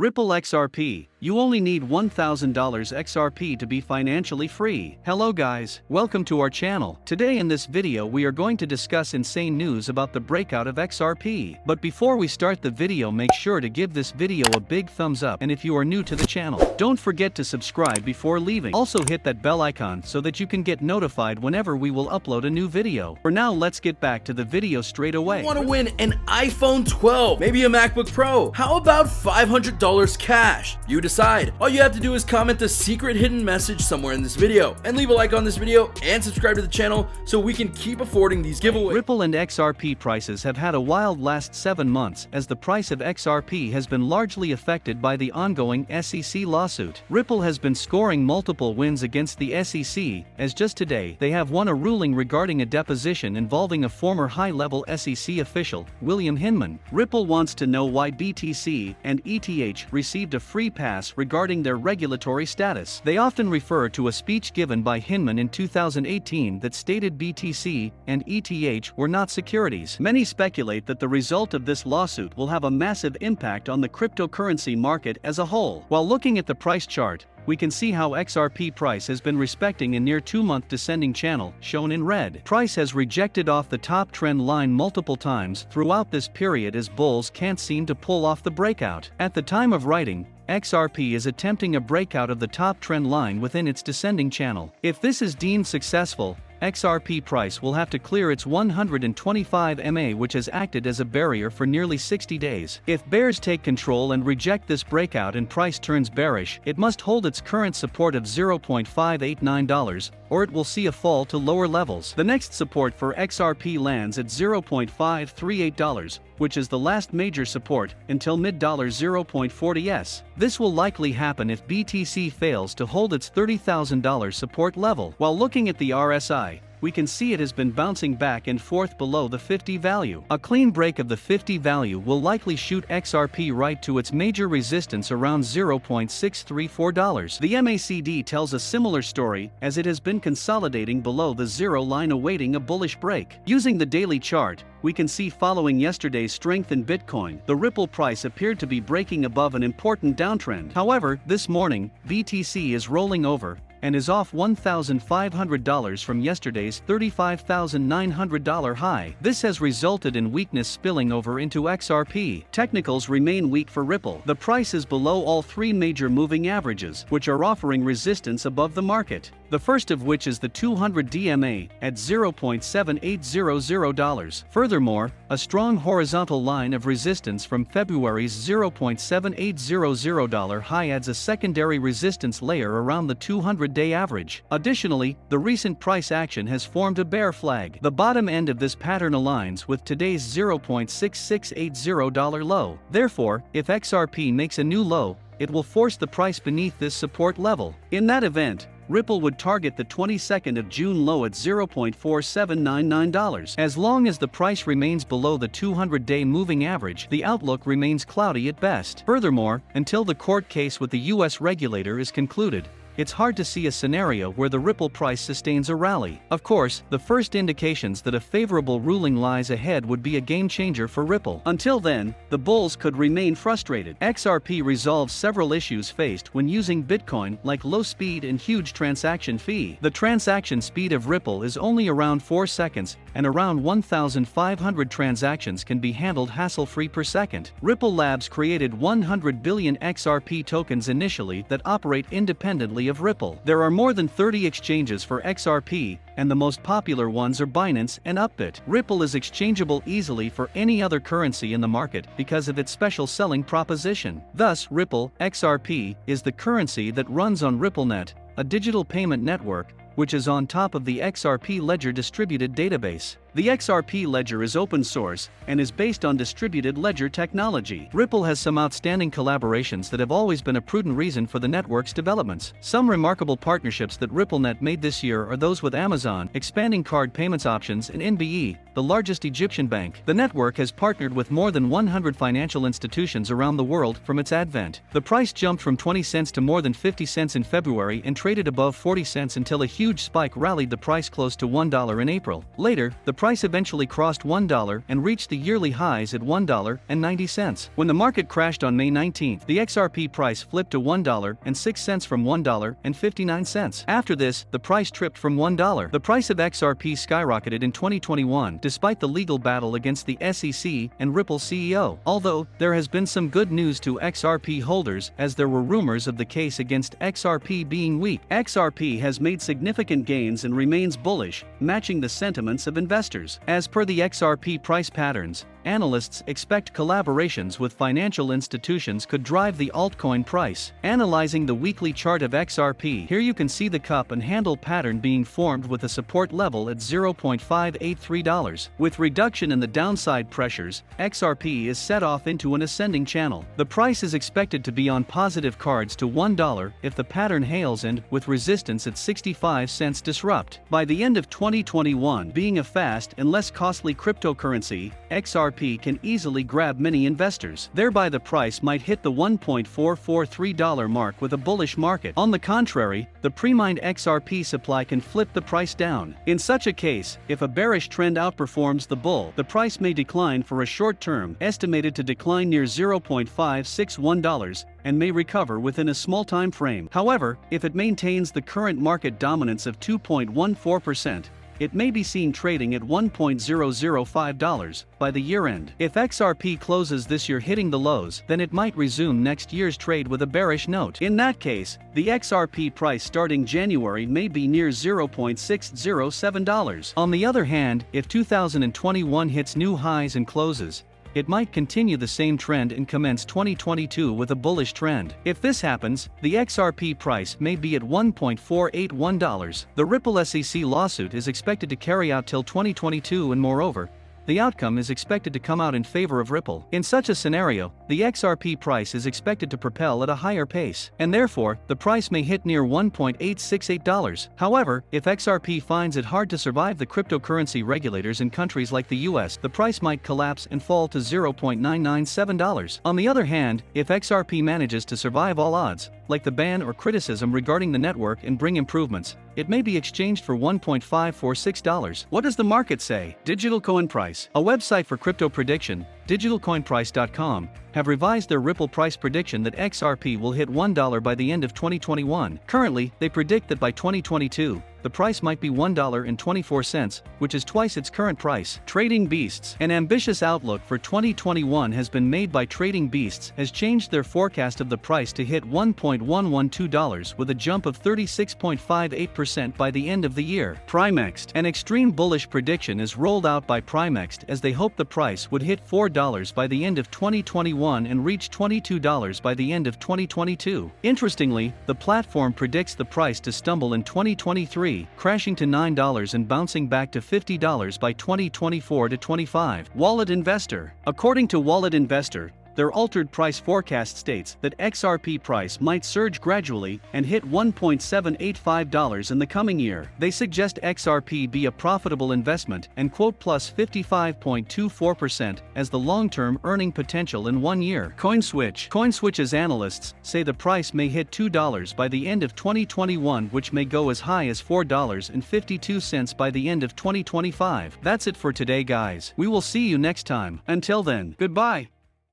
Ripple XRP. You only need $1,000 XRP to be financially free. Hello guys, welcome to our channel. Today in this video we are going to discuss insane news about the breakout of XRP. But before we start the video, make sure to give this video a big thumbs up, and if you are new to the channel, don't forget to subscribe before leaving. Also hit that bell icon so that you can get notified whenever we will upload a new video. For now, let's get back to the video straight away. You want to win an iPhone 12, maybe a MacBook Pro? How about $500 cash? You decide. All you have to do is comment the secret hidden message somewhere in this video, and leave a like on this video and subscribe to the channel so we can keep affording these giveaways. Ripple and XRP prices have had a wild last 7 months, as the price of XRP has been largely affected by the ongoing SEC lawsuit. Ripple has been scoring multiple wins against the SEC, as just today they have won a ruling regarding a deposition involving a former high-level SEC official, William Hinman. Ripple wants to know why BTC and ETH received a free pass regarding their regulatory status. They often refer to a speech given by Hinman in 2018 that stated BTC and ETH were not securities. Many speculate that the result of this lawsuit will have a massive impact on the cryptocurrency market as a whole. While looking at the price chart, we can see how XRP price has been respecting a near 2-month descending channel, shown in red. Price has rejected off the top trend line multiple times throughout this period, as bulls can't seem to pull off the breakout. At the time of writing, XRP is attempting a breakout of the top trend line within its descending channel. If this is deemed successful, XRP price will have to clear its 125 MA, which has acted as a barrier for nearly 60 days. If bears take control and reject this breakout and price turns bearish, it must hold its current support of $0.589, or it will see a fall to lower levels. The next support for XRP lands at $0.538, which is the last major support, until mid-$0.40s. This will likely happen if BTC fails to hold its $30,000 support level. While looking at the RSI, we can see it has been bouncing back and forth below the 50 value. A clean break of the 50 value will likely shoot XRP right to its major resistance around $0.634. The MACD tells a similar story, as it has been consolidating below the zero line awaiting a bullish break. Using the daily chart, we can see following yesterday's strength in Bitcoin, the Ripple price appeared to be breaking above an important downtrend. However, this morning, BTC is rolling over and is off $1,500 from yesterday's $35,900 high. This has resulted in weakness spilling over into XRP. Technicals remain weak for Ripple. The price is below all 3 major moving averages, which are offering resistance above the market. The first of which is the 200 DMA at $0.7800. Furthermore, a strong horizontal line of resistance from February's $0.7800 high adds a secondary resistance layer around the 200-day average. Additionally, the recent price action has formed a bear flag. The bottom end of this pattern aligns with today's $0.6680 low. Therefore, if XRP makes a new low, it will force the price beneath this support level. In that event, Ripple would target the 22nd of June low at $0.4799. As long as the price remains below the 200-day moving average, the outlook remains cloudy at best. Furthermore, until the court case with the US regulator is concluded, it's hard to see a scenario where the Ripple price sustains a rally. Of course, the first indications that a favorable ruling lies ahead would be a game changer for Ripple. Until then, the bulls could remain frustrated. XRP resolves several issues faced when using Bitcoin, like low speed and huge transaction fee. The transaction speed of Ripple is only around 4 seconds, and around 1,500 transactions can be handled hassle-free per second. Ripple Labs created 100 billion XRP tokens initially that operate independently of Ripple. There are more than 30 exchanges for XRP, and the most popular ones are Binance and Upbit. Ripple is exchangeable easily for any other currency in the market because of its special selling proposition. Thus, Ripple XRP is the currency that runs on RippleNet, a digital payment network, which is on top of the XRP Ledger distributed database. The XRP ledger is open source and is based on distributed ledger technology. Ripple has some outstanding collaborations that have always been a prudent reason for the network's developments. Some remarkable partnerships that RippleNet made this year are those with Amazon, expanding card payments options, and NBE, the largest Egyptian bank. The network has partnered with more than 100 financial institutions around the world from its advent. The price jumped from 20 cents to more than 50 cents in February and traded above 40 cents until a huge spike rallied the price close to $1 in April. Later, the price eventually crossed $1 and reached the yearly highs at $1.90. When the market crashed on May 19, the XRP price flipped to $1.06 from $1.59. After this, the price tripped from $1. The price of XRP skyrocketed in 2021 despite the legal battle against the SEC and Ripple CEO. Although, there has been some good news to XRP holders as there were rumors of the case against XRP being weak. XRP has made significant gains and remains bullish, matching the sentiments of investors. As per the XRP price patterns, analysts expect collaborations with financial institutions could drive the altcoin price. Analyzing the weekly chart of XRP, here you can see the cup and handle pattern being formed with a support level at $0.583. With reduction in the downside pressures, XRP is set off into an ascending channel. The price is expected to be on positive cards to $1 if the pattern hails and, with resistance at 65 cents disrupt. By the end of 2021, being a fast and less costly cryptocurrency, XRP can easily grab many investors. Thereby the price might hit the $1.443 mark with a bullish market. On the contrary, the pre-mined XRP supply can flip the price down. In such a case, if a bearish trend outperforms the bull, the price may decline for a short term, estimated to decline near $0.561, and may recover within a small time frame. However, if it maintains the current market dominance of 2.14%, it may be seen trading at $1.005 by the year end. If XRP closes this year hitting the lows, then it might resume next year's trade with a bearish note. In that case, the XRP price starting January may be near $0.607. On the other hand, if 2021 hits new highs and closes, it might continue the same trend and commence 2022 with a bullish trend. If this happens, the XRP price may be at $1.481. The Ripple SEC lawsuit is expected to carry out till 2022 and moreover, the outcome is expected to come out in favor of Ripple. In such a scenario, the XRP price is expected to propel at a higher pace, and therefore, the price may hit near $1.868. However, if XRP finds it hard to survive the cryptocurrency regulators in countries like the US, the price might collapse and fall to $0.997. On the other hand, if XRP manages to survive all odds, like the ban or criticism regarding the network and bring improvements, it may be exchanged for $1.546. What does the market say? Digital Coin Price, a website for crypto prediction, digitalcoinprice.com, have revised their Ripple price prediction that XRP will hit $1 by the end of 2021. Currently, they predict that by 2022, the price might be $1.24, which is twice its current price. Trading Beasts, an ambitious outlook for 2021 has been made by Trading Beasts, has changed their forecast of the price to hit $1.112 with a jump of 36.58% by the end of the year. Primext, an extreme bullish prediction is rolled out by Primext as they hope the price would hit $4 by the end of 2021 and reach $22 by the end of 2022. Interestingly, the platform predicts the price to stumble in 2023, crashing to $9 and bouncing back to $50 by 2024-25. Wallet Investor. According to Wallet Investor, their altered price forecast states that XRP price might surge gradually and hit $1.785 in the coming year. They suggest XRP be a profitable investment and quote plus 55.24% as the long-term earning potential in 1 year. CoinSwitch's analysts say the price may hit $2 by the end of 2021, which may go as high as $4.52 by the end of 2025. That's it for today, guys. We will see you next time. Until then, goodbye.